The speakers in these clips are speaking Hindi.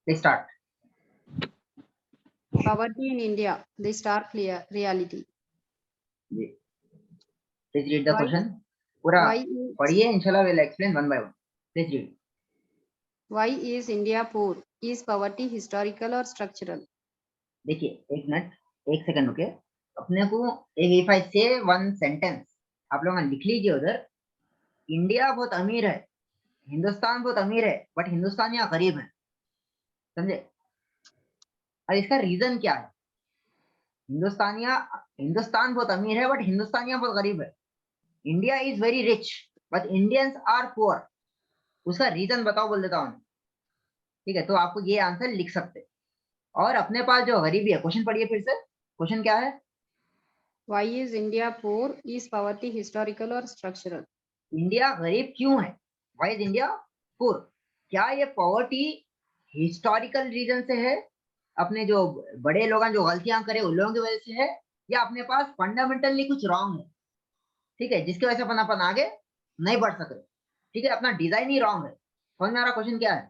Please start. Poverty in India, the stark reality. Please read the Why- question. पूरा Why is, पढ़िए, इंशाल्लाह we'll explain one by one. Please read. why is India poor? Is poverty historical or structural? देखिए, एक मिनट, एक सेकंड रुके. अपने को एक if I say one sentence, आप लोग लिख लीजिए उधर. इंडिया बहुत अमीर है, हिंदुस्तान बहुत अमीर है, बट हिंदुस्तानियां गरीब है. समझे? और इसका रीजन क्या है? हिंदुस्तान बहुत अमीर है, बट हिंदुस्तानियां बहुत गरीब है. India is very rich, but Indians are poor. उसका रीजन बताओ, बोल देता हूँ. ठीक है, तो आपको ये आंसर लिख सकते. और अपने पास जो गरीबी है, क्वेश्चन पढ़िए फिर से. क्वेश्चन क्या है? Why is India poor? Is poverty historical or structural? India गरीब क्यों है? Why is India poor? क्या ये पॉवर्टी हिस्टोरिकल रीजन से है, अपने जो बड़े लोग जो गलतियां करे उन लोगों की वजह से है, या अपने पास फंडामेंटली कुछ रॉन्ग है? ठीक है, जिसकी वजह से अपन आगे नहीं बढ़ सके. ठीक है, अपना डिजाइन ही रॉन्ग है. समझ में आ रहा क्वेश्चन क्या है?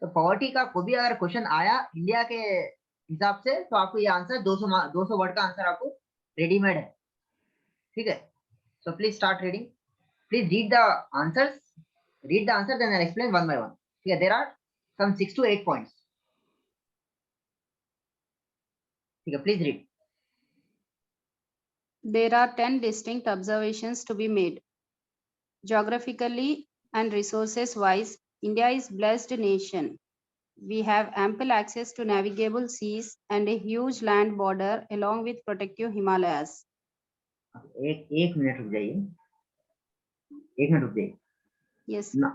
तो पॉवर्टी का कोई भी अगर क्वेश्चन आया इंडिया के हिसाब से, तो आपको ये आंसर 200 वर्ड का आंसर आपको रेडीमेड है. ठीक है, so please start reading. Please read the answers. Read the answer, then I'll explain one by one. Okay, there are some 6 to 8 points. Okay, please read. There are 10 distinct observations to be made. Geographically and resources wise, India is a blessed nation. We have ample access to navigable seas and a huge land border along with protective Himalayas. एक मिनट रुक जाइए. एक मिनट रुक जाइए. Yes. ना,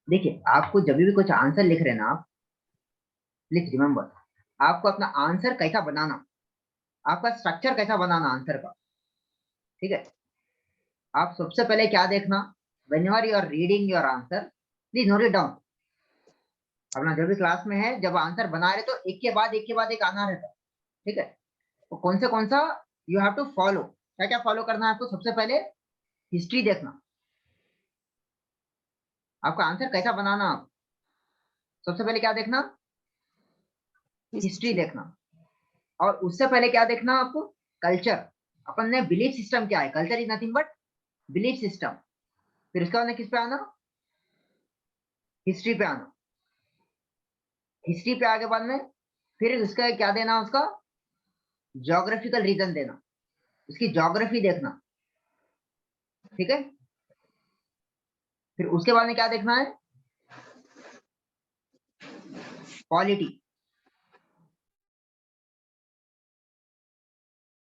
देखिए, आपको जब भी कुछ आंसर लिख रहे हैं ना, आप प्लीज रिमेम्बर, आपको अपना आंसर कैसा बनाना, आपका स्ट्रक्चर कैसा बनाना आंसर का. ठीक है, आप सबसे पहले क्या देखना, whenever you are reading your answer, please note it down. अपना जो भी क्लास में है, जब आंसर बना रहे तो एक के बाद एक आना रहता है. ठीक है, तो कौन सा यू हैव टू फॉलो. क्या क्या फॉलो करना है आपको? सबसे पहले हिस्ट्री देखना. आपका आंसर कैसा बनाना, आप सबसे पहले क्या देखना? हिस्ट्री देखना. और उससे पहले क्या देखना आपको? कल्चर. अपन ने बिलीफ सिस्टम क्या है? Culture is nothing but belief system. फिर उसके बाद किस पे आना? हिस्ट्री पे आना. हिस्ट्री पे आगे बाद में फिर उसका क्या देना? उसका ज्योग्राफिकल रीजन देना, उसकी ज्योग्राफी देखना. ठीक है, फिर उसके बाद में क्या देखना है? पॉलिटी.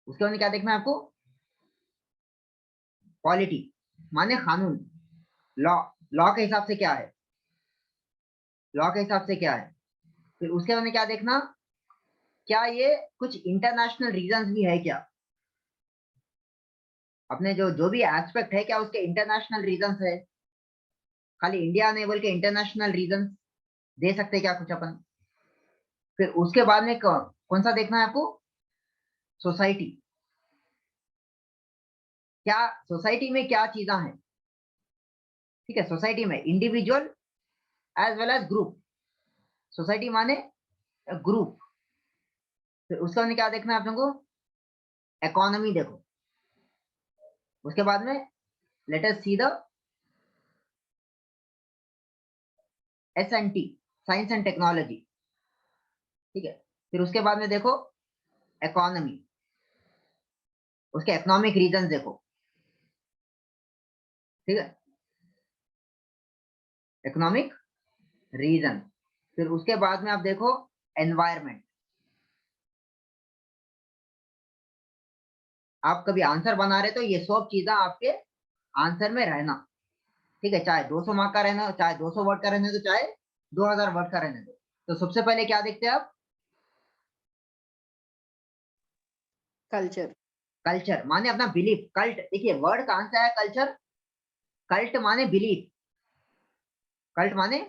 उसके बाद में क्या देखना है आपको? पॉलिटी माने कानून, लॉ. लॉ के हिसाब से क्या है? लॉ के हिसाब से क्या है? फिर उसके बाद में क्या देखना? क्या ये कुछ इंटरनेशनल रीजंस भी है क्या? अपने जो भी एस्पेक्ट है, क्या उसके इंटरनेशनल रीजंस है? खाली इंडिया नहीं बोल के इंटरनेशनल रीजंस दे सकते हैं क्या कुछ अपन? फिर उसके बाद में कौन सा देखना है आपको? सोसाइटी. क्या सोसाइटी में क्या चीजें हैं? ठीक है, सोसाइटी में individual as well as group. Society माने ग्रुप. फिर उसके बाद क्या देखना है आप लोगों को? इकोनॉमी देखो. उसके बाद में let us see the S&T, science and technology. ठीक है, फिर उसके बाद में देखो इकोनॉमी, उसके इकोनॉमिक रीजन देखो. ठीक है, इकोनॉमिक रीजन. फिर उसके बाद में आप देखो एनवायरमेंट. आप कभी आंसर बना रहे तो ये सब चीजें आपके आंसर में रहना. ठीक है, चाहे 200 मार्क का रहना, चाहे 200 वर्ड का रहने दो, चाहे 2000 वर्ड का रहने दो. तो सबसे पहले क्या देखते हैं आप? Culture. कल्चर माने अपना बिलीफ. कल्ट, देखिए वर्ड कहां से आया? कल्चर. कल्ट माने बिलीफ. कल्ट माने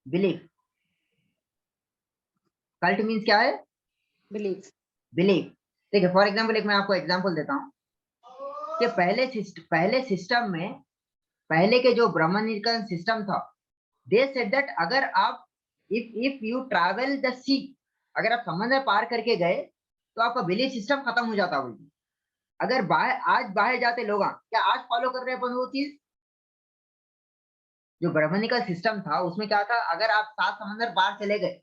बिलीफ. कल्ट मीन्स क्या है? Belief. बिलीफ. देखिए, फॉर एग्जाम्पल एक मैं आपको एग्जाम्पल देता हूँ कि पहले सिस्टम में, पहले के जो ब्राह्मणिकन सिस्टम था, दे सेड दैट अगर आप इफ यू ट्रैवल द सी, अगर आप समंदर पार करके गए तो आपका बिलीफ सिस्टम खत्म हो जाता बोलते। अगर आज बाहर जाते लोग, क्या आज फॉलो कर रहे हैं अपन वो चीज? जो ब्राह्मणिकल सिस्टम था उसमें क्या था, अगर आप 7 समंदर पार चले गए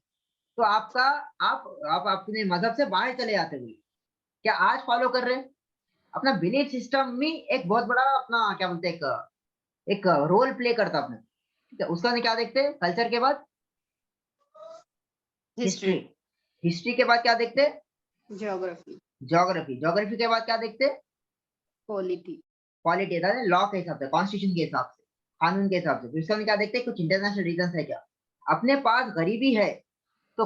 तो आपका आप अपने मजहब से बाहर चले जाते हुए, क्या आज फॉलो कर रहे हैं? अपना बिलीफ सिस्टम में एक बहुत बड़ा अपना क्या बोलते हैं, एक रोल प्ले करता अपने। ठीक है, उसका क्या देखते हैं कल्चर के बाद? हिस्ट्री। History. हिस्ट्री के बाद क्या देखते हैं? Geography. ज्योग्राफी। ज्योग्राफी के बाद क्या देखते हैं? Polity. पॉलिटी, लॉ के हिसाब से, कॉन्स्टिट्यूशन के हिसाब से, कानून के हिसाब से। फिर उसका क्या देखते हैं? कुछ इंटरनेशनल रीजन है क्या? अपने पास गरीबी है तो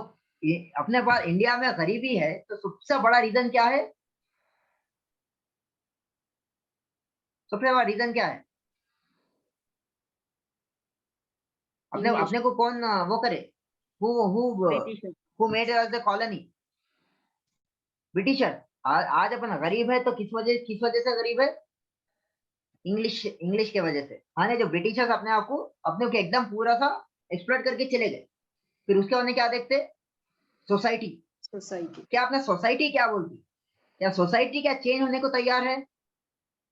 अपने पास इंडिया में गरीबी है तो सबसे बड़ा रीजन क्या है? सबसे बड़ा रीजन क्या है? अपने English. अपने को कौन वो करे? British. Who made us the colony? Britisher. आज अपन गरीब है तो किस वजह से गरीब है? इंग्लिश के वजह से। हाँ, जो ब्रिटिशर्स अपने आप को अपने को एकदम पूरा सा एक्सप्लॉइट करके चले गए। फिर उसके बाद क्या देखते? सोसाइटी। Society. क्या अपना सोसाइटी क्या बोलती? क्या सोसाइटी क्या चेंज होने को तैयार है?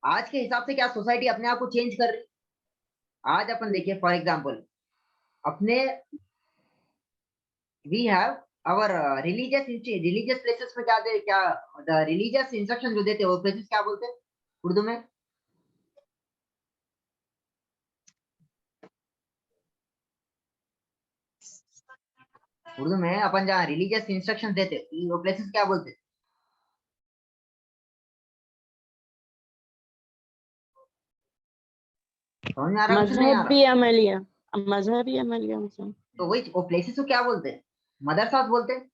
आज के हिसाब से क्या सोसाइटी अपने आप को चेंज कर रही? आज अपन देखिए फॉर एग्जांपल, अपने we have our religious places में क्या दे, क्या द रिलीजियस इंस्ट्रक्शन जो देते हैं वो प्लेसेस क्या बोलते हैं उर्दू में? उर्दू में अपन जहाँ रिलीजियस इंस्ट्रक्शन देते हैं वो प्लेसेस क्या बोलते हैं? समझ में आ रहा है? कुछ नहीं आ रहा? मजहबी अमलिया मतलब। तो वही वो प्लेसेस को क्या बोलते हैं? मदरसा बोलते हैं।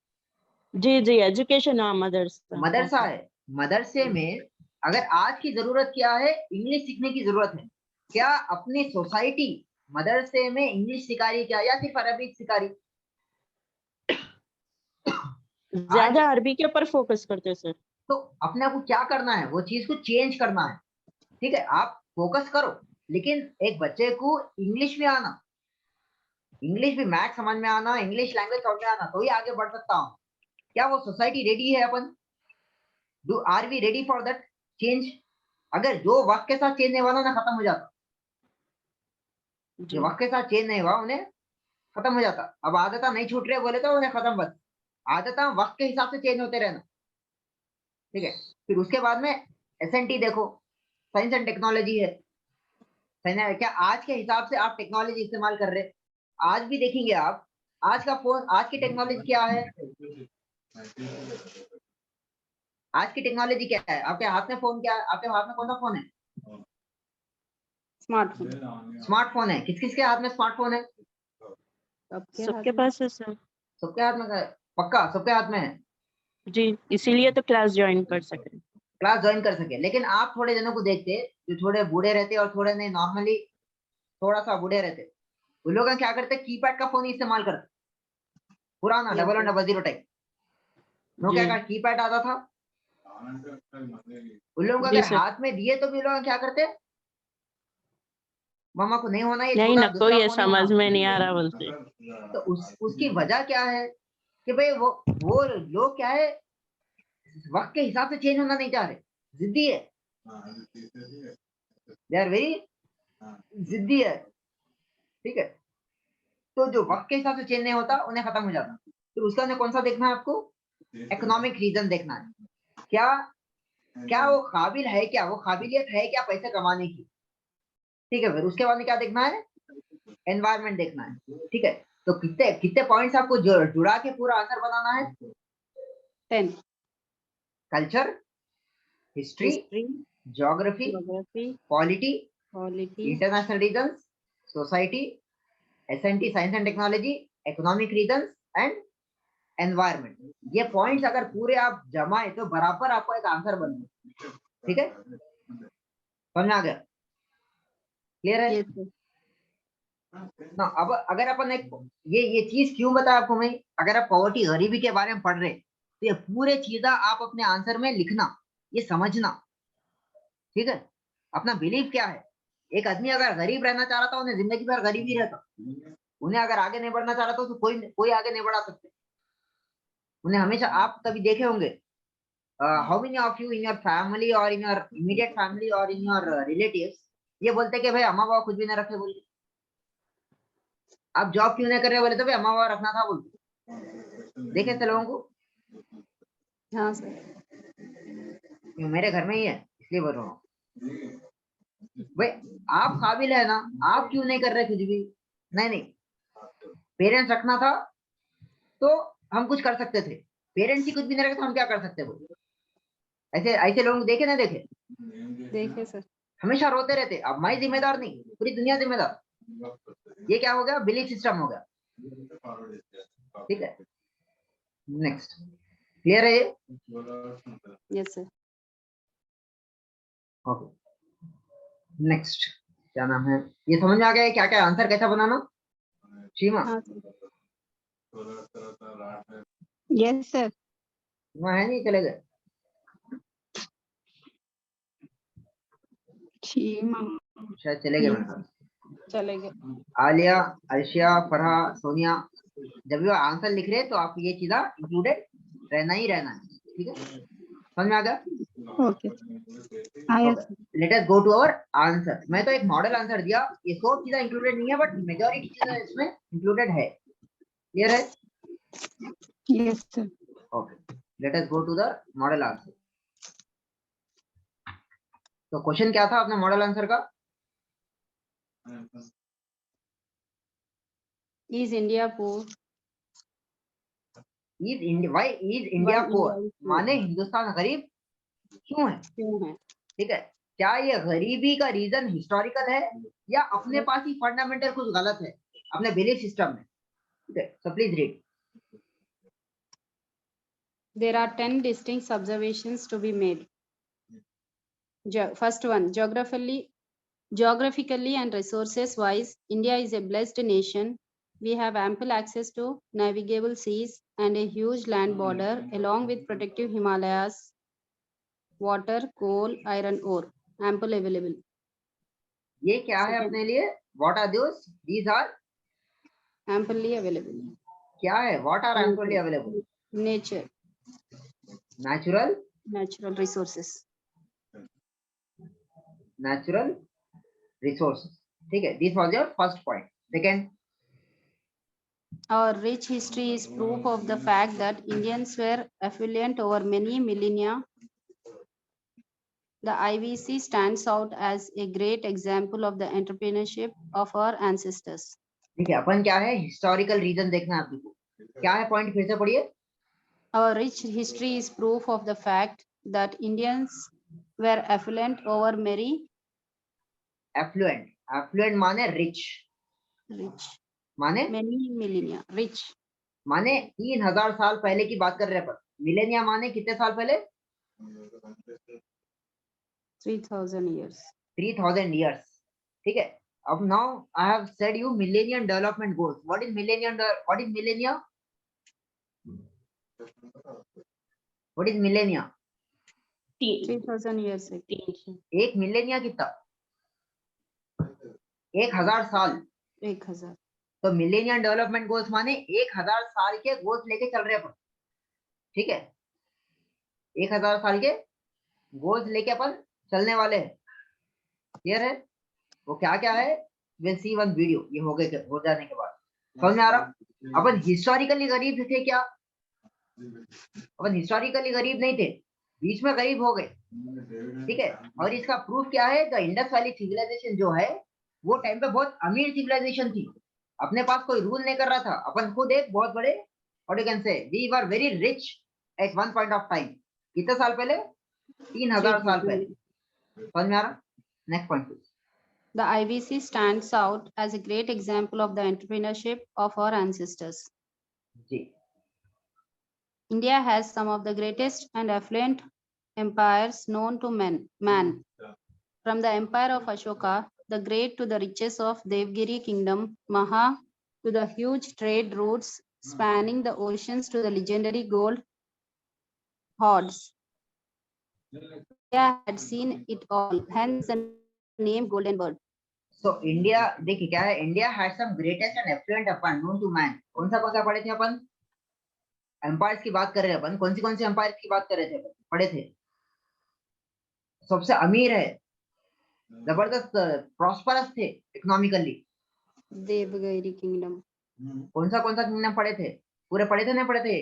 जी जी, एजुकेशन। हाँ, मदरसा। मदरसा ओके। है। मदरसे में अगर आज की जरूरत क्या है? इंग्लिश सीखने की जरूरत है। क्या अपनी सोसाइटी मदरसे में इंग्लिश सिखा रही क्या, या सिर्फ अरबिक सिखा रही? आज ज्यादा अरबी के ऊपर फोकस करते हैं सर। तो अपने को क्या करना है? वो चीज को चेंज करना है। ठीक है, आप फोकस करो, लेकिन एक बच्चे को इंग्लिश में आना, इंग्लिश भी मैथ समझ में आना, इंग्लिश लैंग्वेज समझ में आना, तो ही आगे बढ़ सकता हूँ। क्या वो सोसाइटी रेडी है? अपन are we ready for that change? अगर जो वक्त के साथ चेंज नहीं हुआ ना उन्हें खत्म हो जाता। जो वक्त के साथ चेंज नहीं हुआ उन्हें खत्म हो जाता। अब आदत नहीं छूट रहे बोले तो उन्हें खत्म, बस आदत वक्त के हिसाब से चेंज होते रहना। ठीक है, फिर उसके बाद में एसएनटी देखो, साइंस एंड टेक्नोलॉजी है। क्या आज के हिसाब से आप टेक्नोलॉजी इस्तेमाल कर रहे? आज भी देखेंगे आप, आज का फोन, आज की टेक्नोलॉजी क्या है? आज की टेक्नोलॉजी क्या है? आपके हाथ में फोन क्या है? आपके हाथ में कौन सा फोन है? Smartphone. स्मार्टफोन है। किस किस के हाथ में स्मार्टफोन है? सबके पास है सर। सबके हाथ में है। पक्का सबके हाथ में है। जी, इसीलिए तो क्लास ज्वाइन कर सके। क्लास ज्वाइन कर सके। लेकिन आप थोड़े जनों को देखते जो थोड़े बूढ़े रहते और थोड़े नहीं, नॉर्मली थोड़ा सा बूढ़े रहते, उन लोग क्या करते? कीपैड का फोन इस्तेमाल करते, पुराना Yes, 1100 टाइप नोकिया का कीपैड आता था। उन लोगों को जी अगर सर। हाथ में दिए तो भी लोग क्या करते? मामा को नहीं होना, ये नहीं छोटा ना, दूसरा कोई ये फोन ही होना। समझ में नहीं आ रहा बोलते। तो उसकी वजह क्या है कि भाई वो लोग क्या है, वक्त के हिसाब से चेंज होना नहीं चाह रहे, जिद्दी है। दे आर वेरी जिद्दी है। ठीक है, तो जो वक्त के हिसाब से चेंज नहीं होता उन्हें खत्म हो जाता। फिर उसका उन्हें कौन सा देखना है आपको? इकोनॉमिक रीजन देखना है। क्या क्या वो काबिल है, क्या वो काबिलियत है क्या पैसे कमाने की? ठीक है, फिर उसके बाद में क्या देखना है? एनवायरमेंट देखना है। ठीक है, तो कितने कितने पॉइंट्स आपको जुड़ा के पूरा आंसर बनाना है? 10. Culture, history, history, geography, geography, polity, Polity. International region, society, S and T science and technology, economic region and environment. ये पॉइंट्स अगर पूरे आप जमाए तो बराबर आपको एक आंसर बन। ठीक है, समझ आ गया? क्लियर है Yes, sir. ना? अब अगर अपन एक ये चीज क्यों बताया आपको मैं, अगर आप पॉवर्टी गरीबी के बारे में पढ़ रहे तो ये पूरे चीजें आप अपने आंसर में लिखना, ये समझना। ठीक है, अपना बिलीफ क्या है? एक आदमी अगर गरीब रहना चाह रहा था उन्हें जिंदगी भर गरीब ही रहता, उन्हें अगर आगे नहीं बढ़ना चाह रहा तो कोई आगे नहीं बढ़ा सकते। उन्हें हमेशा, आप कभी देखे होंगे, how many of you in your family और इन योर इमीडिएट फैमिली और इन योर रिलेटिव्स ये बोलते कि भाई अम्मा बाबा कुछ भी ना रखे बोल के। आप जॉब क्यों नहीं कर रहे बोले तो भाई अम्मा बाबा रखना था बोलते। देखे ऐसे लोगों को? हाँ सर। मेरे घर में ही है इसलिए बोल रहा हूँ। भाई आप काबिल है ना, आप क्यों नहीं कर रहे कुछ भी? नहीं, पेरेंट्स रखना था तो हम कुछ कर सकते थे, पेरेंट्स ही कुछ भी नहीं रखे तो हम क्या कर सकते बोल? ऐसे ऐसे लोग देखे ना देखे? देखे सर। हमेशा रोते रहते, अब मैं जिम्मेदार नहीं, पूरी दुनिया जिम्मेदार। ये क्या हो गया? बिलीफ सिस्टम हो गया। ठीक है, नेक्स्ट। क्लियर है ये? Yes sir. Okay, next. क्या नाम है? ये समझ में आ गया है क्या क्या आंसर कैसा बनाना? सीमा? हाँ सर। Yes sir. सीमा है नहीं, चले गए? शायद चले गए मेरे साथ। चले गए। आलिया, अर्शिया, फरहा, सोनिया, जब भी आंसर लिख रहे हैं तो आप ये चीज़ा इंक्लूडेड रहना ही रहना है। ठीक है, समझ में आ गया? ओके। आया sir. Let us go to our answer. मैं तो एक मॉडल आंसर दिया, ये सब चीजें इंक्लूडेड नहीं है बट मेजॉरिटी चीजें इसमें इंक्लूडेड है। क्लियर है? Yes sir. Okay, let us go to the model answer. तो क्वेश्चन क्या था अपने मॉडल आंसर का? Is India poor? Why is India poor माने हिंदुस्तान गरीब क्यों है? ठीक है, क्या ये गरीबी का रीजन हिस्टोरिकल है या अपने पास ही फंडामेंटल कुछ गलत है अपने बिलीफ सिस्टम में? ठीक है, so please read. There are 10 distinct observations to be made. First one, geographically and resources wise, India is a blessed nation. We have ample access to navigable seas and a huge land border along with protective Himalayas, water, coal, iron ore, ample available. ये क्या है अपने लिए? What are those? These are amply available. क्या है? What are amply available? Nature. Natural resources. Natural resources. ठीक है, this was your first point. Second, our rich history is proof of the fact that Indians were affluent over many millennia. The IVC stands out as a great example of the entrepreneurship of our ancestors. ठीक है, अपन क्या है? हिस्टोरिकल रीजन देखना है आपको। क्या है पॉइंट? फिर से पढ़िए। Our rich history is proof of the fact that Indians were affluent over many. Affluent माने rich माने many millennia. Rich माने 3000 साल पहले की बात कर रहे हैं अपन। मिलेनिया माने कितने साल पहले? 3000 years. 3000 years. ठीक है, अब now I have said you Millennium Development Goals. What is millennium? What is millennia? What is millennia? 3000 years. एक मिलेनिया कितना? 1000 साल। 1000. तो मिलेनियम डेवलपमेंट गोल्स माने 1000 साल के गोल्स लेके चल रहे अपन। ठीक है, 1000 साल के गोल्स लेके अपन चलने वाले हैं। क्लियर है? वो क्या क्या है? विल सी वन वीडियो, ये हो जाने के बाद समझ में आ रहा? अपन हिस्टोरिकली गरीब थे क्या? अपन हिस्टोरिकली गरीब नहीं थे, बीच में गरीब हो गए। ठीक है, और इसका प्रूफ क्या है? द इंडस वैली सिविलाइजेशन जो है वो टाइम पे बहुत अमीर सिविलाइजेशन थी, अपने पास कोई रूल नहीं कर रहा था। अपन खुद एक बहुत बड़े, what you can say, we were very rich at one point of time. कितने साल पहले? 3000 साल पहले। समझ में आ रहा? Next point please. The IVC stands out as a great example of the entrepreneurship of our ancestors. जी, India has some of the greatest and affluent empires known to man. From the empire of Ashoka, the great, to the riches of Devgiri kingdom, Maha, to the huge trade routes spanning the oceans to the legendary gold hoards. India had seen it all, hence the name Golden Bird. So India देखिए क्या है, India had some greatest and affluent empire known to man। कौन सा पढ़े थे अपन? एम्पायर्स की बात कर रहे हैं अपन। कौन सी एम्पायर की बात कर रहे थे अपन? पढ़े थे सबसे अमीर है, जबरदस्त प्रॉस्परस थे इकोनॉमिकली। देवगिरी किंगडम। कौन सा किंगडम पढ़े थे? पूरे पढ़े थे नहीं पढ़े थे?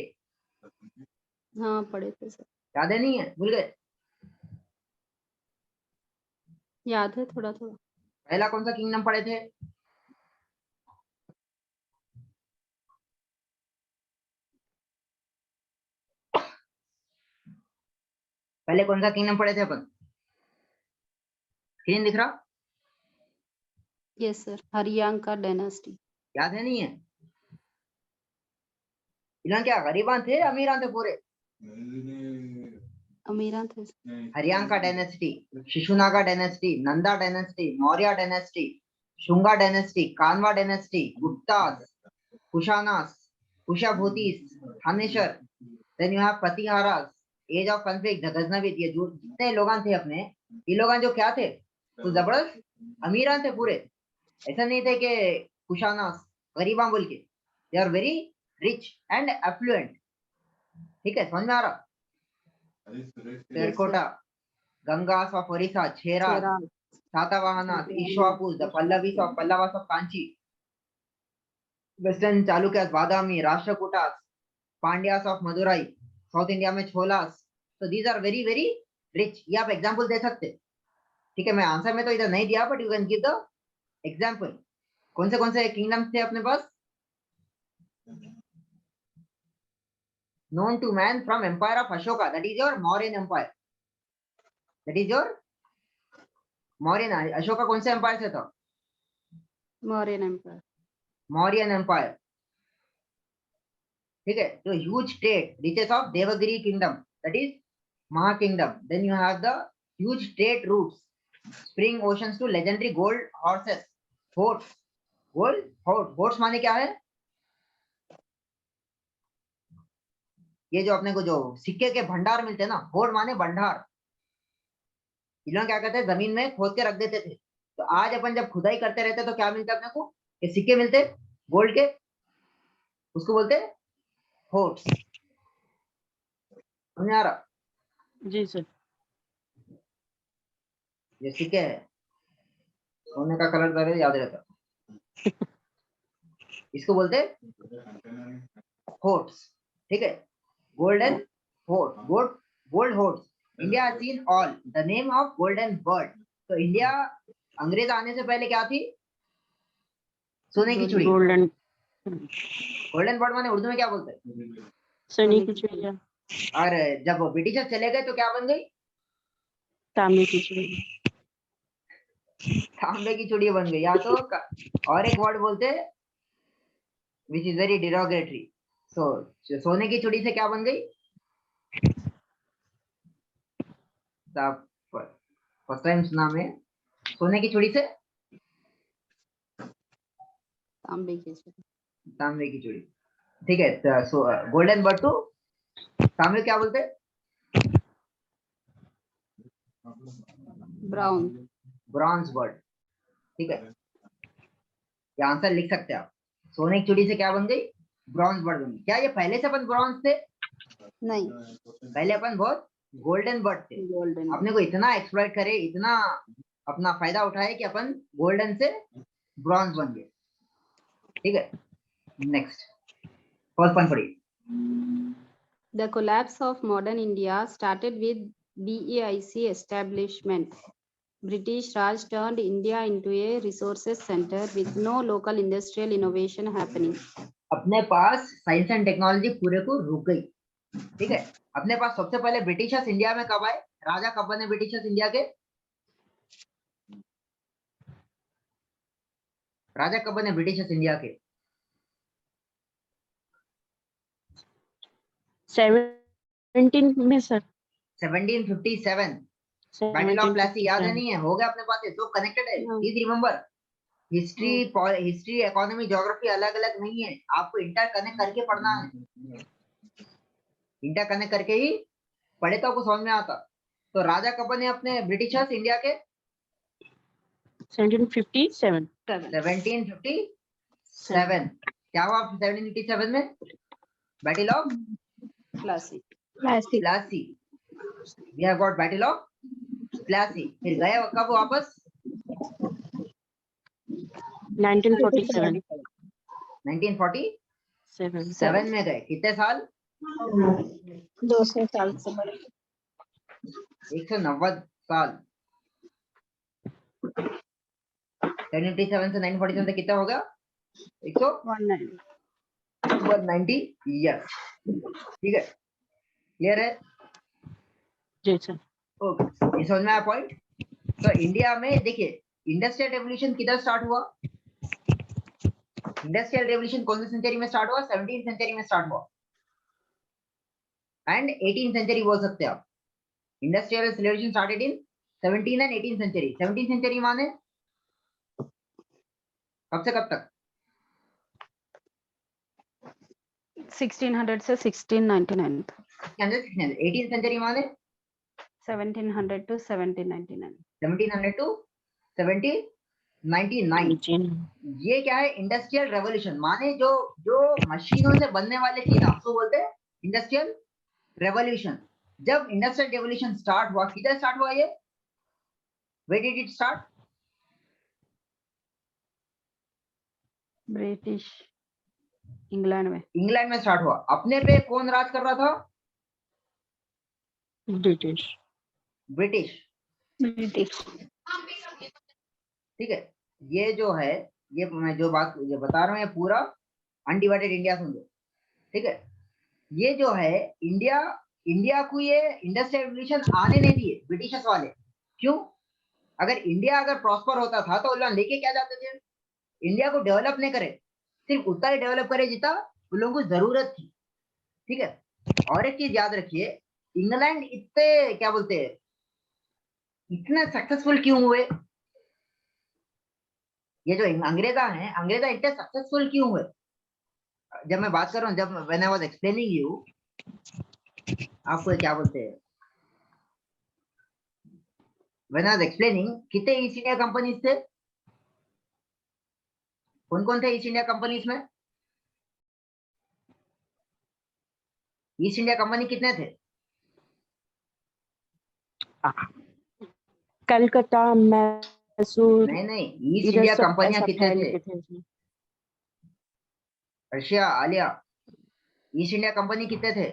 हाँ पढ़े थे सर, याद है नहीं है, भूल गए? याद है थोड़ा थोड़ा। पहला कौन सा किंगडम पढ़े थे? पहले कौन सा किंगडम पढ़े थे अपन? स्क्रीन दिख रहा? Yes sir, Haryanka dynasty. याद है नहीं है? इन्होंने क्या गरीबान थे अमीरान थे पूरे? अमीरान थे। Haryanka dynasty, Shishunaga dynasty, Nanda dynasty, Maurya dynasty, Shunga dynasty, Kanva dynasty, Guptas, Kushanas, Kushabhutis, Thaneshwar, then you have Pratiharas, age of conflict, the Ghaznavid. ये जो जितने लोगान थे अपने, ये लोगान जो क्या थे, तो जबरदस्त अमीरान थे पूरे। ऐसा नहीं थे कि कुशानास गरीबा बोल के, they are very rich and affluent. ठीक है, समझ में आ रहा? Terracotta, Gangas of Orissa, Cheras, Satavahanas, Ikshvakus, the Pallavas of Kanchi, western Chalukyas, Badami, Rashtrakutas, Pandyas of Madurai, south India में छोलास। तो these are very very rich. ये आप एग्जांपल दे सकते। ठीक है, मैं आंसर में तो इधर नहीं दिया, but you can give the example. कौन से किंगडम्स थे अपने पास known to man from empire of Ashoka? That is your Mauryan empire. That is your Mauryan। Ashoka कौन से एम्पायर से था? मौर्यन एम्पायर। मौर्यन एम्पायर। ठीक है, तो huge state riches of Devagiri kingdom, that is महा kingdom. Then you have the huge state routes, spring oceans to legendary gold horses, forts. Forts माने क्या है? ये जो अपने को जो सिक्के के भंडार मिलते हैं ना, फोर्ट माने भंडार। इन लोग क्या करते हैं, जमीन में खोद के रख देते थे। तो आज अपन जब खुदाई करते रहते तो क्या मिलता है अपने को? ये सिक्के मिलते गोल्ड के, उसको बोलते फोर्ट्स। समझ आ रहा? जी सर। ये सिक्के है, सोने का कलर तो याद रहता, इसको बोलते फोर्ट्स। ठीक है, golden fort, gold forts. India has seen all the name of golden bird. तो इंडिया अंग्रेज आने से पहले क्या थी? सोने की चिड़ी। गोल्डन बर्ड माने उर्दू में क्या बोलते हैं? सोने की चिड़िया। और जब ब्रिटिशर्स चले गए तो क्या बन गई? तांबे की चिड़िया। तांबे की चिड़िया बन गई। या तो और एक वर्ड बोलते हैं विच इज वेरी डिरोगेटरी। सो सोने की चिड़ी से क्या बन गई? फर्स्ट टाइम सुना मैं, सोने की चिड़ी से तांबे की चिड़ी। तांबे की चिड़ी। ठीक है, सो गोल्डन बर्ड टू तांबे क्या बोलते हैं? ब्राउन। Bronze bird. ठीक है, ये आंसर लिख सकते हैं आप। सोने की चिड़ी से क्या बन गई? ब्रॉन्ज बर्ड बन गई। क्या ये पहले से अपन ब्रॉन्ज थे? नहीं, पहले अपन बहुत गोल्डन बर्ड थे। गोल्डन। अपने को इतना एक्सप्लॉइट करे, इतना अपना फायदा उठाए कि अपन गोल्डन से ब्रॉन्ज बन गए। ठीक है, नेक्स्ट फर्स्ट पॉइंट पढ़िए। The collapse of modern India started with BEIC establishment. British Raj turned India into a resources center with no local industrial innovation happening. अपने पास साइंस एंड टेक्नोलॉजी पूरे को रुक गई। ठीक है, अपने पास सबसे पहले ब्रिटिशर्स इंडिया में कब आए? राजा कब बने ब्रिटिशर्स इंडिया के? राजा कब बने ब्रिटिशर्स इंडिया के? 17 में सर। 1757 battle of Plessis. याद है नहीं है? हो गया अपने पास, ये सब कनेक्टेड है। Please remember, history economy geography अलग अलग नहीं है, आपको इंटर कनेक्ट करके पढ़ना है। इंटर कनेक्ट करके ही पढ़े तो आपको समझ में आता। तो राजा कब बने अपने ब्रिटिशर्स इंडिया के? 1757 1757 क्या हुआ 1757 में? Battle of Plassey. Plassey. We have got battle of Plassey. फिर गए कब वापस? 1947 1947 में गए। कितने साल? 200 साल से बड़े। 190 साल। 1087 से 947 से कितना हो गया? 190 ईयर्स। ठीक है, क्लियर है? जी सर। ओके, ये समझ में आया पॉइंट? तो इंडिया में देखिए इंडस्ट्रियल रेवोल्यूशन किधर स्टार्ट हुआ? इंडस्ट्रियल रेवोल्यूशन कौन सी सेंचुरी में स्टार्ट हुआ? 17th सेंचुरी में स्टार्ट हुआ एंड 18th सेंचुरी बोल सकते हैं आप। Industrial revolution started in 17 and 18th century. 17th century माने कब से कब तक? 1600 से 1699 तक। 18th सेंचुरी माने 1700 to 1799। 1700 टू 1799। ये क्या है? इंडस्ट्रियल रेवोल्यूशन माने जो जो मशीनों से बनने वाले चीज आपको बोलते हैं इंडस्ट्रियल रेवोल्यूशन। जब इंडस्ट्रियल रेवोल्यूशन स्टार्ट हुआ, किधर स्टार्ट हुआ ये? Where did it start? British England में। इंग्लैंड में स्टार्ट हुआ। अपने पे कौन राज कर रहा था? ब्रिटिश। ब्रिटिश। ठीक है, ये जो है, ये मैं जो बात जो बता रहा हूँ ये पूरा अनडिवाइडेड इंडिया समझो। ठीक है, ये जो है इंडिया को ये इंडस्ट्रियल रेवोल्यूशन आने नहीं दिए ब्रिटिशर्स वाले। क्यों? अगर इंडिया अगर प्रॉस्पर होता था तो वो लोग लेके क्या जाते थे? इंडिया को डेवलप नहीं करे, सिर्फ उतना ही डेवलप करे जितना उन लोगों को जरूरत थी। ठीक है, और एक चीज याद रखिए, इंग्लैंड इतने क्या बोलते हैं, इतने सक्सेसफुल क्यों हुए? ये जो अंग्रेजा हैं, अंग्रेजा इतने सक्सेसफुल क्यों हुए? जब मैं बात कर रहा हूँ, जब when I was explaining you, आपको क्या बोलते हैं, व्हेन आई वाज एक्सप्लेनिंग, कितने ईस्ट इंडिया कंपनीज थे? कौन कौन थे ईस्ट इंडिया कंपनीज में? ईस्ट इंडिया कंपनी कितने थे? कलकत्ता, मैसूर, नहीं, ईस्ट इधर इंडिया सब कंपनियां ऐसा कितने फैल थे? के थे इसमें। Russia, Alia, east India company कितने थे?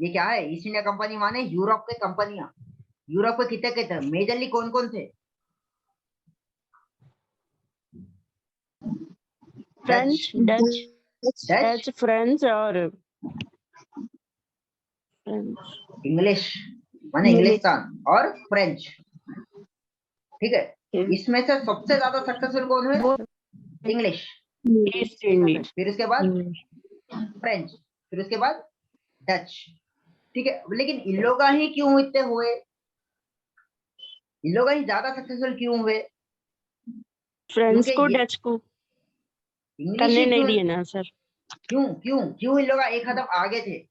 ये क्या है? ईस्ट इंडिया कंपनी माने यूरोप के कंपनियां। यूरोप के कितने थे? मेजरली कौन कौन थे? फ्रेंच, डच, फ्रेंच और इंग्लिश माने इंग्लिस्तान और फ्रेंच। ठीक है, इसमें से सबसे ज्यादा सक्सेसफुल कौन है? इंग्लिश। ईस्ट इंडिया, फिर उसके बाद फ्रेंच, फिर उसके बाद डच। ठीक है, लेकिन इन लोग ही क्यों इतने हुए? इन लोग ही ज्यादा सक्सेसफुल क्यों हुए? फ्रेंच को क्योंकि डच को इंग्लिश करने ही नहीं क्यों दिए ना सर। क्यों क्यों क्यों इन लोग एक कदम आगे थे?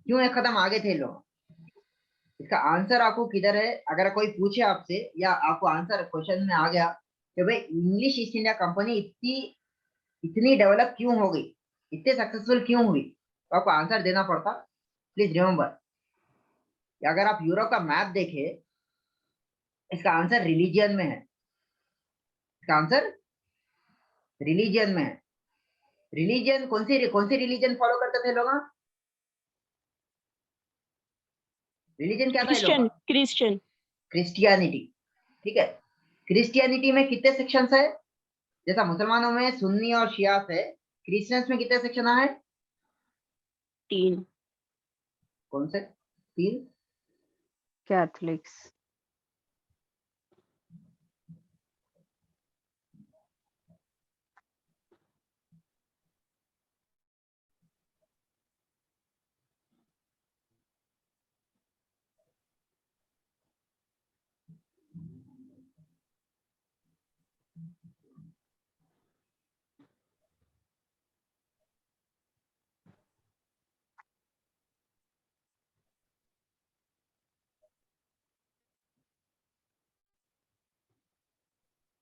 क्यों एक कदम आगे थे लोग? इसका आंसर आपको किधर है? अगर कोई पूछे आपसे या आपको आंसर क्वेश्चन में आ गया कि भाई इंग्लिश ईस्ट इंडिया कंपनी इतनी डेवलप क्यों हो गई, इतने सक्सेसफुल क्यों हुई, तो आपको आंसर देना पड़ता। प्लीज रिमेम्बर, अगर आप यूरोप का मैप देखें, इसका आंसर रिलीजियन में है। इसका आंसर रिलीजियन में है। रिलीजियन कौन सी रिलीजन फॉलो करते थे लोग? रिलीजन क्या था ये लोग का? क्रिश्चियन। क्रिश्चियनिटी। ठीक है, क्रिश्चियनिटी में कितने सेक्शंस है? जैसा मुसलमानों में सुन्नी और शियास है, क्रिश्चियंस में कितने सेक्शन है? 3। कौन से 3? कैथलिक्स।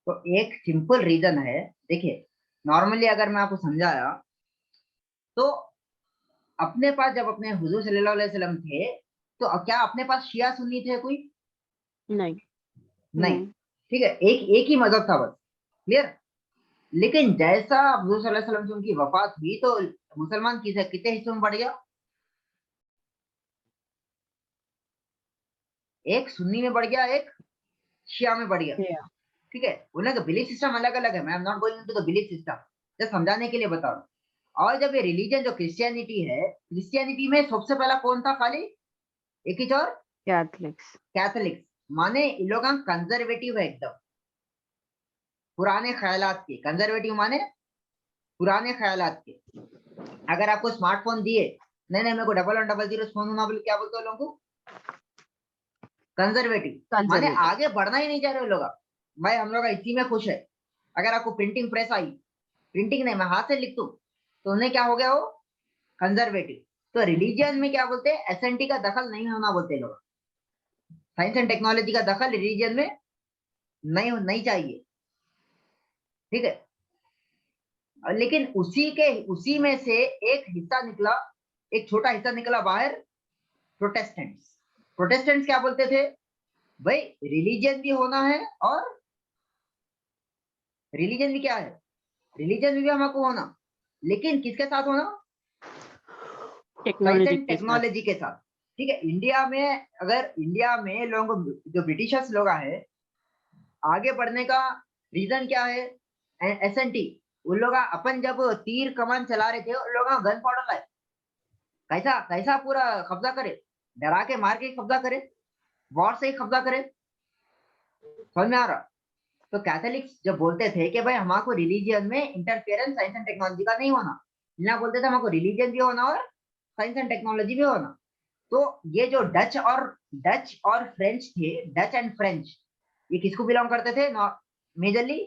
तो एक सिंपल रीजन है, देखिए नॉर्मली अगर मैं आपको समझाया तो अपने पास जब अपने हुजूर सल्लल्लाहु अलैहि वसल्लम थे तो क्या अपने पास शिया सुन्नी थे कोई? नहीं। नहीं, ठीक है, एक एक ही मजहब था बस, क्लियर। लेकिन जैसा हुजूर सल्लल्लाहु अलैहि वसल्लम से उनकी वफात हुई तो मुसलमान कितने हिस्सों में बढ़ गया? एक सुन्नी में बढ़ गया, एक शिया में बढ़ गया, Yeah. ठीक है। उनका बिलीफ सिस्टम अलग अलग है, मैं am not going into the belief system, just समझाने के लिए बता रहा हूं। और जब ये रिलीजन जो क्रिश्चियनिटी है, क्रिश्चियनिटी में सबसे पहला कौन था? खाली एक ही और, Catholics. कैथोलिक्स। माने इन लोग कंजर्वेटिव है एकदम, पुराने ख्यालात के। कंजर्वेटिव माने पुराने ख्यालात के। अगर आपको स्मार्टफोन दिए, नहीं मेरे को 1100 फोन होना बोले, क्या बोलते हो लोगों को? कंजर्वेटिव। माने Conservative. आगे बढ़ना ही नहीं चाह रहे लोग। भाई हम लोग इसी में खुश है। अगर आपको प्रिंटिंग प्रेस आई, प्रिंटिंग नहीं मैं हाथ से लिख दूं, तो उन्हें क्या हो गया? वो कंजर्वेटिव। तो रिलीजियन में क्या बोलते हैं? एसएनटी का दखल नहीं होना बोलते लोग। साइंस एंड टेक्नोलॉजी का दखल रिलीजियन में नहीं चाहिए, ठीक है। लेकिन उसी में से एक हिस्सा निकला, एक छोटा हिस्सा निकला बाहर, प्रोटेस्टेंट्स। प्रोटेस्टेंट्स क्या बोलते थे? भाई रिलीजन भी होना है, और रिलीजन भी क्या है? रिलीजन भी हमको होना, लेकिन किसके साथ होना? साइंस एंड टेक्नोलॉजी के साथ, ठीक है। इंडिया में, अगर इंडिया में लोगों को, जो ब्रिटिशर्स लोग है, आगे बढ़ने का रीजन क्या है? एसएनटी। उन लोग अपन जब तीर कमान चला रहे थे, उन लोग गन पाउडर लाए, कैसा कैसा पूरा कब्जा करे, डरा के मार के कब्जा करे, वॉर से ही कब्जा करे, समझ में आ रहा? तो कैथोलिक्स जब बोलते थे कि भाई हमारे रिलीजियन में इंटरफेरेंस साइंस एंड टेक्नोलॉजी का नहीं होना, ना बोलते थे हमको रिलीजियन भी होना और साइंस एंड टेक्नोलॉजी भी होना। तो ये जो डच और फ्रेंच थे, डच एंड फ्रेंच, ये किसको बिलोंग करते थे? Majorly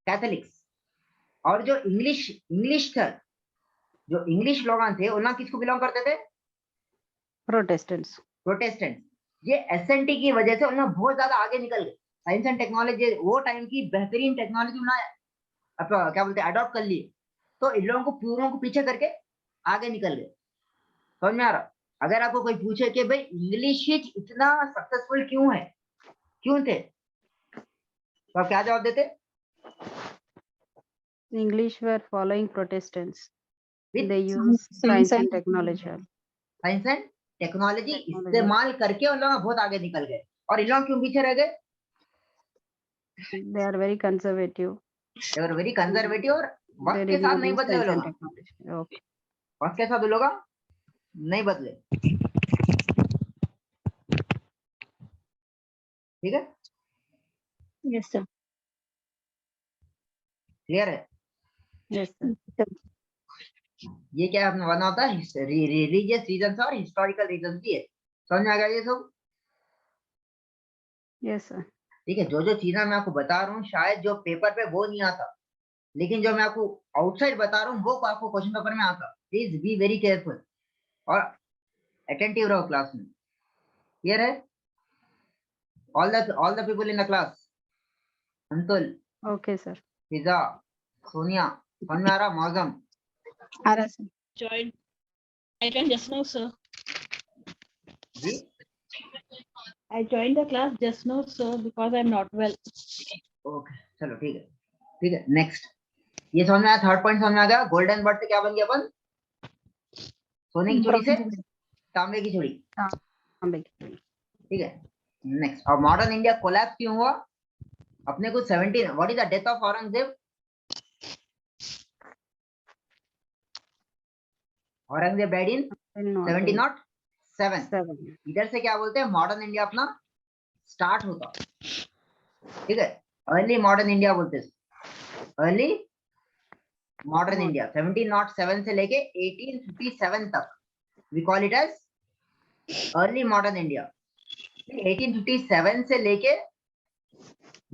Catholics. और जो इंग्लिश थे, जो इंग्लिश लोग थे, उन्हें किसको बिलोंग करते थे? Protestants. प्रोटेस्टेंट। ये एसएनटी की वजह से उन्हें बहुत ज्यादा आगे निकल गए। साइंस एंड टेक्नोलॉजी वो टाइम की बेहतरीन टेक्नोलॉजी उन्होंने क्या बोलते हैं, अडॉप्ट कर लिए। तो इन लोगों को पूरों को पीछे करके आगे निकल गए, समझ में आ रहा? अगर आपको कोई पूछे कि भाई इंग्लिश इतना सक्सेसफुल क्यों है, क्यों थे, तो आप क्या जवाब देते? English were following Protestants. With They use science and technology. Science and technology Technology. इस्तेमाल करके उन लोग बहुत आगे निकल गए। और इन लोग क्यों पीछे रह गए? They are very conservative. They were very conservative, और वक्त They के did साथ not नहीं use बदले वो science and लोग, technology. Okay. वक्त के साथ वो लोग नहीं बदले, ठीक है, Yes, sir. क्लियर है? Yes, sir. ये क्या आपने बना होता है? रिलीजियस रीजन और हिस्टोरिकल रीजन भी है, समझ में आ गया ये सब? Yes, sir. ठीक है। जो चीजें मैं आपको बता रहा हूँ, शायद जो पेपर पे वो नहीं आता, लेकिन जो मैं आपको आउटसाइड बता रहा हूँ वो आपको क्वेश्चन पेपर में आता। प्लीज बी वेरी केयरफुल और अटेंटिव रहो क्लास में, क्लियर है? All the people in the class, Antul, Okay, sir. Fiza, Sonia, समझ में आ रहा? Moazzam Sir. Joined. I joined just now, sir. जी, I joined the class just now, sir, because I'm not well. Okay चलो ठीक है, ठीक है। नेक्स्ट, ये समझ में आया? थर्ड पॉइंट समझ में आ गया? गोल्डन बर्ड से क्या बन गया अपन? सोने की चूड़ी से तांबे की चूड़ी, ठीक है। नेक्स्ट, और मॉडर्न इंडिया कोलैप्स क्यों हुआ? अपने को 17, what is the death of Aurangzeb? Aurangzeb died in 1707। इधर से क्या बोलते हैं? मॉडर्न इंडिया अपना स्टार्ट होता, ठीक है। अर्ली मॉडर्न इंडिया बोलते हैं, अर्ली मॉडर्न इंडिया 1707 से लेके 1857 तक we call it as early modern India. 1857 से लेके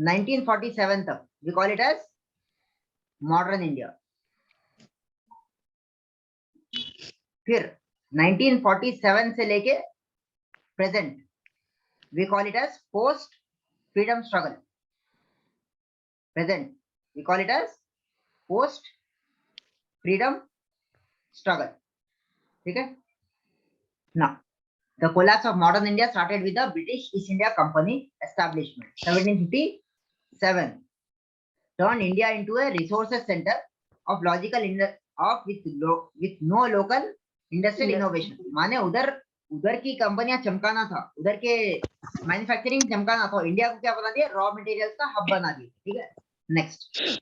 1947 तक we call it as modern India. फिर 1947 से लेके present we call it as post freedom struggle. Present, we call it as post freedom struggle. Okay. Now, the collapse of modern India started with the British East India Company establishment, 1757, turned India into a resources center of with no local industrial innovation. माने उधर की कंपनियां चमकाना था, उधर के मैन्युफैक्चरिंग चमकाना था, इंडिया को क्या बना दिया, रॉ मटेरियल्स का हब बना दिया. ठीक है. Next.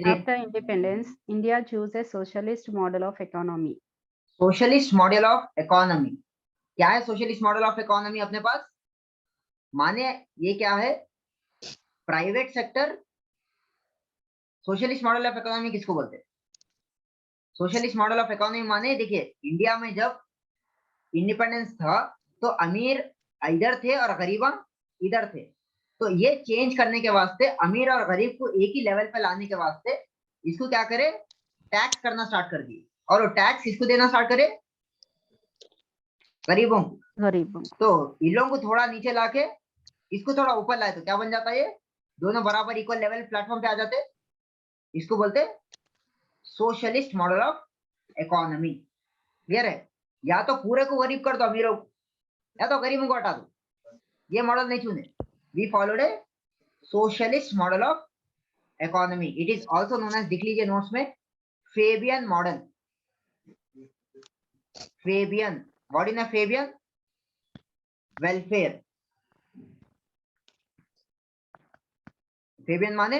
After independence, India chose a socialist model of economy. Socialist model of economy. क्या है सोशलिस्ट मॉडल ऑफ इकोनॉमी अपने पास? माने ये क्या है, private sector. Socialist model of economy किसको बोलते हैं? सोशलिस्ट मॉडल ऑफ इकोनॉमी माने देखिए, इंडिया में जब इंडिपेंडेंस था तो अमीर इधर थे और गरीबा इधर थे. तो ये चेंज करने के वास्ते, अमीर और गरीब को एक ही लेवल पे लाने के वास्ते इसको क्या करे, टैक्स करना स्टार्ट कर दिए. और वो टैक्स किसको देना स्टार्ट करे? गरीबों को. तो इन लोगों को थोड़ा नीचे लाके इसको थोड़ा ऊपर लाए तो क्या बन जाता है, ये दोनों बराबर इक्वल लेवल प्लेटफॉर्म पे आ जाते. इसको बोलते socialist model of economy. Clear है? या तो पूरे को गरीब कर दो अमीरों को, या तो गरीबों को हटा दो. ये मॉडल नहीं चुने. We followed a socialist model of economy. It is also known as, लिख लीजिए नोट्स में, Fabian model. Fabian. What is a Fabian? Welfare. Fabian माने,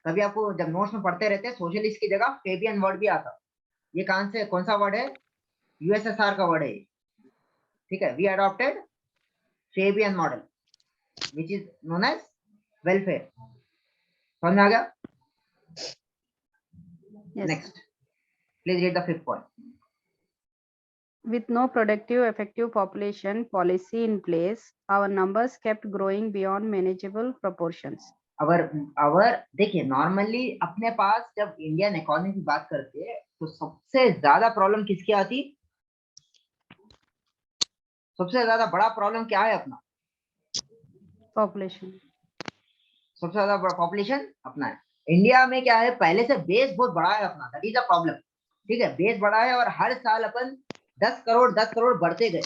कभी आपको जब नोट्स में पढ़ते रहते हैं सोशलिस्ट की जगह फेबियन वर्ड भी आता. ये कहां से, कौन सा वर्ड है? यूएसएसआर का वर्ड है. ठीक है. We adopted Fabian model which is known as welfare. समझ में आ गया? Next. Please read the fifth point. With no productive, effective population policy in place, our numbers kept growing beyond manageable proportions. अवर देखिए, नॉर्मली अपने पास जब इंडियन इकोनॉमी की बात करते हैं तो सबसे ज्यादा प्रॉब्लम किसकी आती? सबसे ज्यादा बड़ा प्रॉब्लम क्या है अपना? Population. सबसे ज्यादा बड़ा पॉपुलेशन अपना है. इंडिया में क्या है, पहले से बेस बहुत बड़ा है अपना. That is a problem. ठीक है. बेस बड़ा है और हर साल अपन 10 करोड़ बढ़ते गए.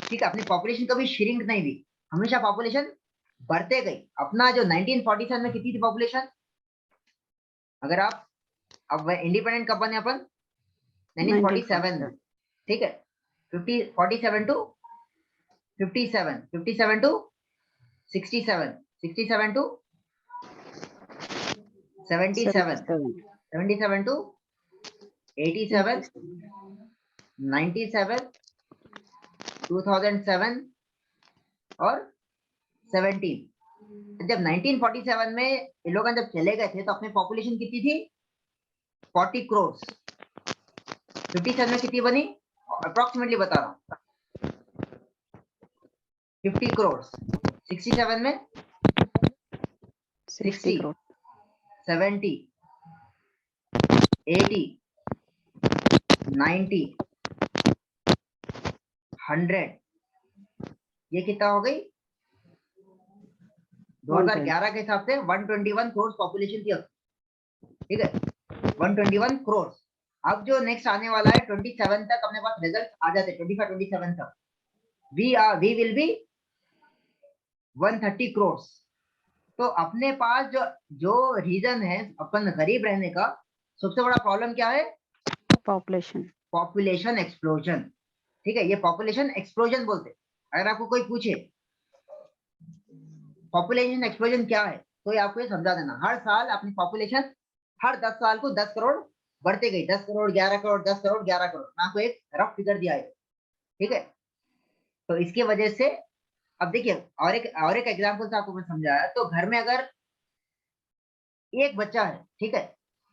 ठीक है. अपनी पॉपुलेशन कभी श्रिंक नहीं हुई, हमेशा पॉपुलेशन बढ़ते गई. अपना जो 1947 में कितनी थी पॉपुलेशन? अगर आप अब इंडिपेंडेंट कब बने अपन? 1947 में. ठीक है. 47 टू 57, 57 टू 67, 67 टू 77, 77 टू 87, 97, 2007 और 17. जब 1947 में ये लोग जब चले गए थे तो अपनी पॉपुलेशन कितनी थी? 40 करोड़. 57 में कितनी बनी? अप्रोक्सीमेटली बता रहा हूँ, 50 करोड़. 67 में 60 करोड़, 70, 80, 90, 100. ये कितना हो गई? 2011 के हिसाब से 121 करोड़ पॉपुलेशन थी. ठीक है. 121 करोड़. अब जो नेक्स्ट आने वाला है 27 तक अपने पास रिजल्ट आ जाते, 25-27 तक वी विल बी 130 करोड़. तो अपने पास जो रीजन है अपन गरीब रहने का, सबसे बड़ा प्रॉब्लम क्या है? Population explosion. ठीक है. ये पॉपुलेशन एक्सप्लोजन बोलते. अगर आपको कोई पूछे पॉपुलेशन एक्सप्लोजन क्या है तो ये आपको ये समझा देना. हर साल अपनी पॉपुलेशन हर 10 साल को 10 करोड़ बढ़ते गई. 10 करोड़, 11 करोड़, 10 करोड़, 11 करोड़. मैं आपको एक रफ फिगर दिया है. ठीक है. तो इसकी वजह से अब देखिए, और एक एग्जांपल से आपको मैं समझाया. तो घर में अगर एक बच्चा है, ठीक है,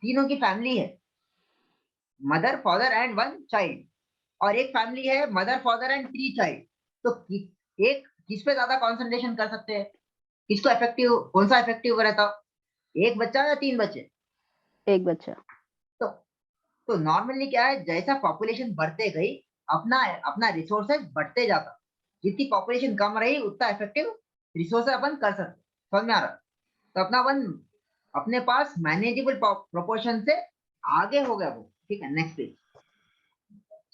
तीनों की फैमिली है, मदर, फादर एंड 1 चाइल्ड, और एक फैमिली है मदर, फादर एंड 3 चाइल्ड. तो एक किस पे ज्यादा कंसंट्रेशन कर सकते हैं? किसको इफेक्टिव, कौन सा इफेक्टिव रहता? एक बच्चा या 3 बच्चे? एक बच्चा. तो नॉर्मली क्या है, जैसा पॉपुलेशन बढ़ते गई अपना रिसोर्सेज बढ़ते जाता. जितनी पॉपुलेशन कम रही उतना इफेक्टिव रिसोर्स अपन कर सकते। समझ में आ रहा? तो अपना अपन अपने पास मैनेजेबल प्रोपोर्शन से आगे हो गया वो। ठीक है, next page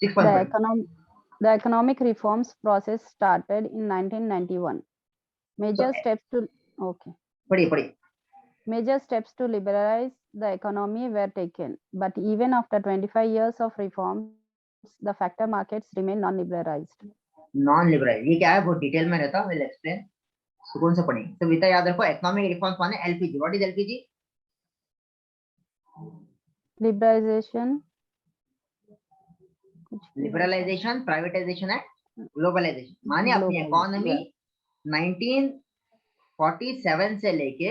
6.5। The economic reforms process started in 1991. Major So, steps to okay. पढ़िए। Major steps to liberalize the economy were taken, but even after 25 years of reforms, the factor markets remain non-liberalized. Non liberal ये क्या है बहुत डिटेल में रहता, विल एक्सप्लेन। सुकून से पढ़ेंगे। तो विता याद रखो, इकोनॉमिक रिफॉर्म्स माने LPG. What is LPG? Liberalization, liberalization, privatization है ग्लोबलाइजेशन। माने अपनी इकोनॉमी 1947 से लेके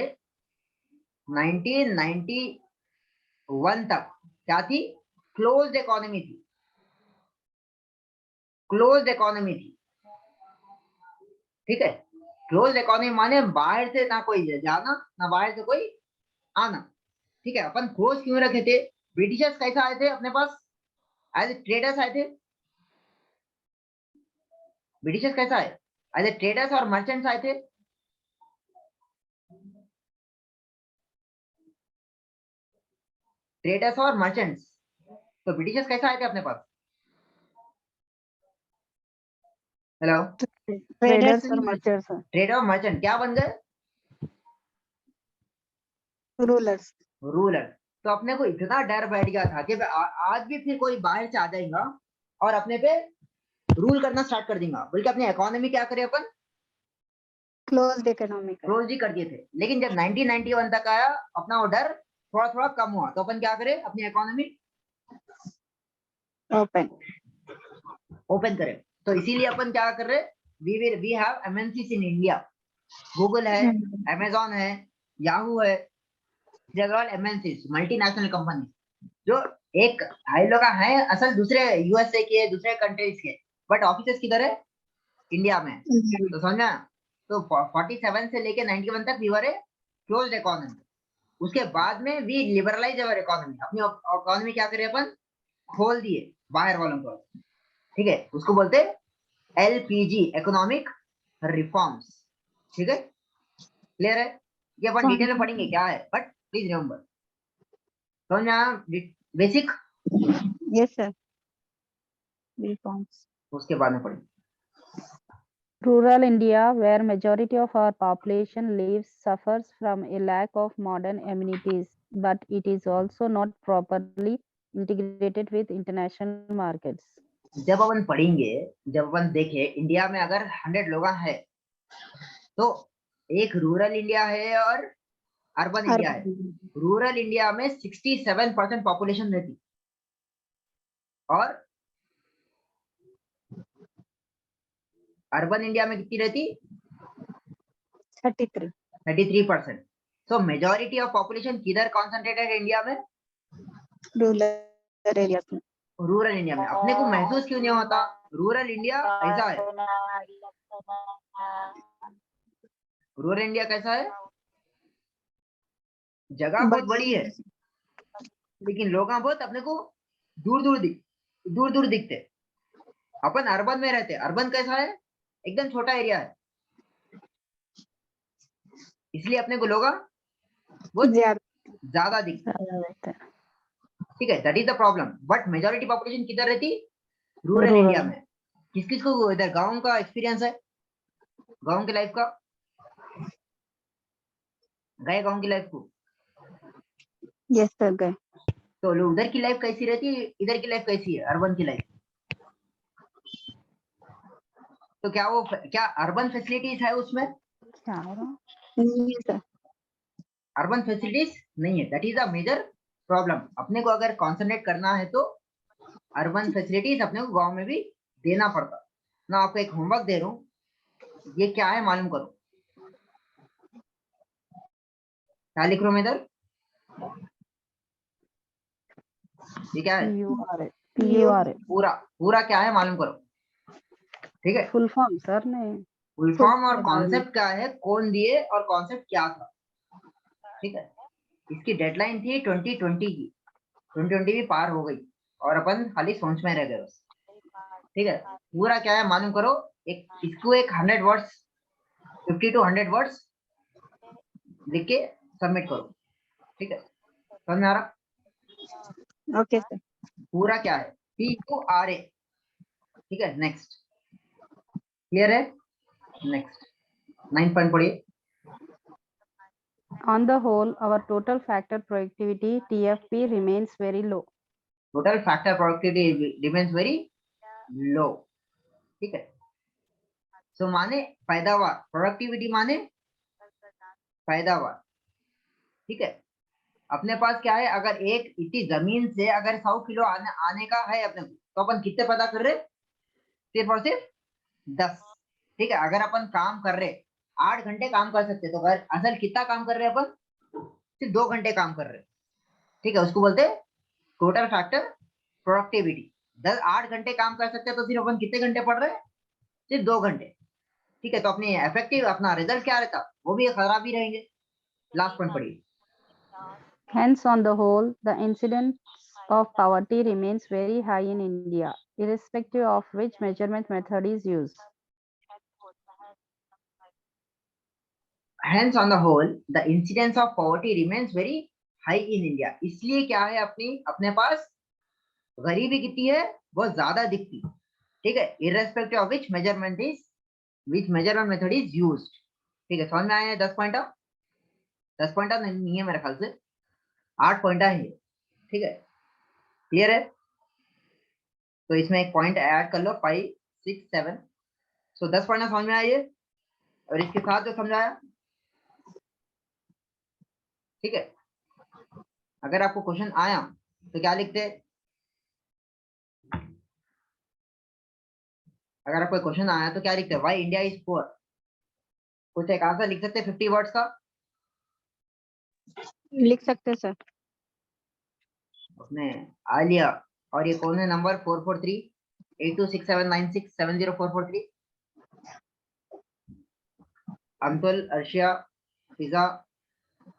1991 तक क्या थी? क्लोज्ड इकोनॉमी थी। क्लोज्ड इकोनॉमी थी। ठीक है, क्लोज्ड इकोनॉमी माने बाहर से ना कोई जाना ना बाहर से कोई आना। ठीक है, अपन क्लोज क्यों रखे थे? ब्रिटिशर्स कैसे आए थे अपने पास? एज ट्रेडर्स आए थे। ब्रिटिशर्स कैसे आए? एज ट्रेडर्स और मर्चेंट्स आए थे। ट्रेडर्स और मर्चेंट्स। तो ब्रिटिशर्स कैसे आए थे अपने पास? हेलो, traders और merchants, ट्रेडर और मर्चेंट क्या बन गए? Rulers. रूलर। तो अपने को इतना डर बैठ गया था कि आज भी फिर कोई बाहर से आ जाएगा और अपने पे रूल करना स्टार्ट कर देगा, बल्कि अपनी इकोनॉमी क्या करे अपन? Closed economic. क्लोज ही कर दिए थे। लेकिन जब 1991 तक आया अपना वो डर थोड़ा थोड़ा कम हुआ, तो अपन क्या करे? अपनी इकोनॉमी Open. ओपन करें। तो इसीलिए अपन क्या कर रहे? We have MNCs in India. Google है, अमेजॉन है, याहू है, एमएनसीज, मल्टीनेशनल कंपनी, जो एक आई लोग है असल दूसरे यूएसए के, दूसरे कंट्रीज के, बट ऑफिसेस किधर है? इंडिया में। तो समझना। तो 47 से लेके 91 तक we were a closed economy. उसके बाद में वी लिबरलाइज अवर इकोनॉमी। अपनी इकोनॉमी क्या करे अपन? खोल दिए बाहर वालों को। ठीक है, उसको बोलते एलपीजी, इकोनॉमिक रिफॉर्म्स। ठीक है, क्लियर है? ये अपन डिटेल में पढ़ेंगे क्या है, बट प्लीज रिमेंबर। समझना बेसिक। Yes, sir. Reforms. उसके बाद में पढ़ेंगे। Rural India, where majority of our population lives, suffers from a lack of modern amenities, but it is also not properly integrated with international markets. जब अपन पढ़ेंगे, जब अपन देखे इंडिया में अगर 100 लोग हैं तो एक रूरल इंडिया है और अर्बन इंडिया है। रूरल इंडिया में 67% पॉपुलेशन रहती और अर्बन इंडिया में कितनी रहती? 33%। सो मेजॉरिटी ऑफ पॉपुलेशन किधर कॉन्सेंट्रेटेड है इंडिया में? Rural areas. रूरल इंडिया में। अपने को महसूस क्यों नहीं होता रूरल इंडिया ऐसा है? रूरल इंडिया कैसा है? जगह बहुत बड़ी है लेकिन लोग बहुत अपने को दूर दूर दिखते। अपन अर्बन में रहते। अर्बन कैसा है? एकदम छोटा एरिया है, इसलिए अपने को लोग बहुत ज्यादा दिखते। ठीक है, that is the problem. But majority population किधर रहती? रूरल इंडिया में। किस किस को इधर गांव का एक्सपीरियंस है? गांव की लाइफ का गए? गांव की लाइफ को? Yes, sir. गए। तो उधर की लाइफ कैसी रहती है, इधर की लाइफ कैसी है? अर्बन की लाइफ। तो क्या अर्बन फैसिलिटीज है उसमें? अर्बन फैसिलिटीज नहीं है। That is a major problem. अपने को अगर कॉन्सेंट्रेट करना है तो अर्बन फैसिलिटीज अपने को गांव में भी देना पड़ता। ना आपको एक होमवर्क दे रहा हूँ, ये क्या है मालूम करो। क्या लिख रहा हूँ मैं इधर? ये क्या है? पूरा क्या है मालूम करो। ठीक है, फुल फॉर्म सर ने। फुल फॉर्म और कॉन्सेप्ट क्या है, कौन दिए और कॉन्सेप्ट क्या था। ठीक है, इसकी डेडलाइन थी 2020 की। 2020 भी पार हो गई और अपन खाली सोच में रह गए बस। ठीक है, पूरा क्या है मालूम करो। इसको एक 100 वर्ड्स 50 to 100 वर्ड्स लिख के सबमिट करो, ठीक है? समझ में आ रहा? Okay, sir. पूरा क्या है? PURA, ठीक है? नेक्स्ट, क्लियर है? नेक्स्ट 9 पॉइंट पढ़िए। On the whole, our total factor productivity TFP remains very low. Total factor productivity remains very low, ठीक है? सो माने पैदावार, प्रोडक्टिविटी माने पैदावार, ठीक है? अपने पास क्या है, अगर एक इतनी जमीन से अगर 100 किलो आने का है अपने को, तो अपन कितने पैदा कर रहे? सिर्फ और सिर्फ 10, ठीक है? अगर अपन काम कर रहे 8 घंटे काम कर सकते, तो अगर असल कितना काम कर रहे अपन? सिर्फ 2 घंटे काम कर रहे, ठीक है? उसको बोलते हैं टोटल फैक्टर प्रोडक्टिविटी। 8 घंटे काम कर सकते हैं, तो सिर्फ अपन कितने घंटे पढ़ रहे हैं? सिर्फ 2 घंटे, ठीक है? तो अपनी इफेक्टिव अपना रिजल्ट क्या रहता, वो भी खराब ही रहेंगे। लास्ट पॉइंट पढ़िए। Hence, on the whole, the incidence of poverty remains very high in India, irrespective of which measurement method is used. Hence, on the whole, the incidence of poverty remains very high in India. इसलिए क्या है, अपने पास गरीबी कितनी है, वो ज्यादा दिखती, ठीक है? irrespective of which measurement method is used, ठीक है? समझ में आया? 10 पॉइंट 10 पॉइंट नहीं है मेरे ख्याल से, 8 पॉइंट है, ठीक है? क्लियर है? तो इसमें एक पॉइंट ऐड कर लो, 5 6 7, सो 10 पॉइंट समझ में आइए। और इसके साथ जो समझाया, ठीक है? अगर आपको क्वेश्चन आया तो क्या लिखते? अगर आपको क्वेश्चन आया तो क्या लिखते? Why India is poor? कुछ एक आंसर लिख सकते 50 वर्ड्स का? लिख सकते सर। उसने आ लिया। और ये कौन है नंबर? 443826796704443। अंतुल, अर्शिया, फिजा,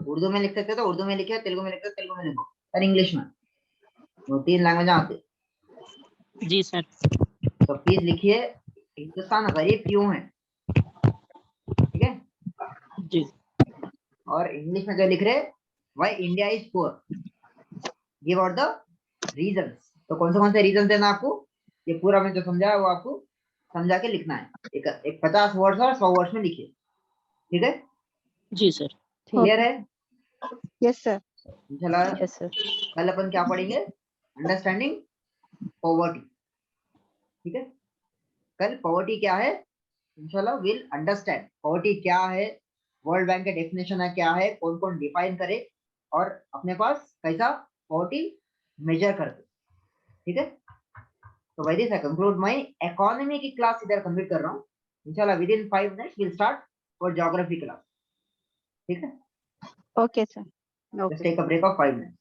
उर्दू में लिख सकते तो उर्दू में लिखे, तेलुगु में लिखते तेलुगु में लिखो, और इंग्लिश में, वो 3 लैंग्वेज आते। जी सर। तो प्लीज लिखिए, हिंदुस्तान गरीब क्यों है, ठीक है? जी। और इंग्लिश में जो लिख रहे, why India is poor, give out the reasons. तो कौन से रीजन देना आपको? ये पूरा मैं जो समझाया वो आपको समझा के लिखना है। एक 50 वर्ड्स और 100 वर्ड्स में लिखिए, ठीक है? जी सर। क्लियर है? Yes sir. इंशाल्लाह Yes, sir. कल अपन क्या पढ़ेंगे? अंडरस्टैंडिंग पॉवर्टी, ठीक है? कल पॉवर्टी क्या है इंशाल्लाह विल अंडरस्टैंड। पॉवर्टी क्या है, वर्ल्ड बैंक के डेफिनेशन है क्या है, कौन कौन डिफाइन करे, और अपने पास कैसा पॉवर्टी मेजर करते, ठीक है? तो by this I conclude my economy की क्लास इधर कंप्लीट कर रहा हूँ। इंशाल्लाह within 5 minutes will start for geography class, ठीक है? Okay sir. Just take a break of 5 minutes.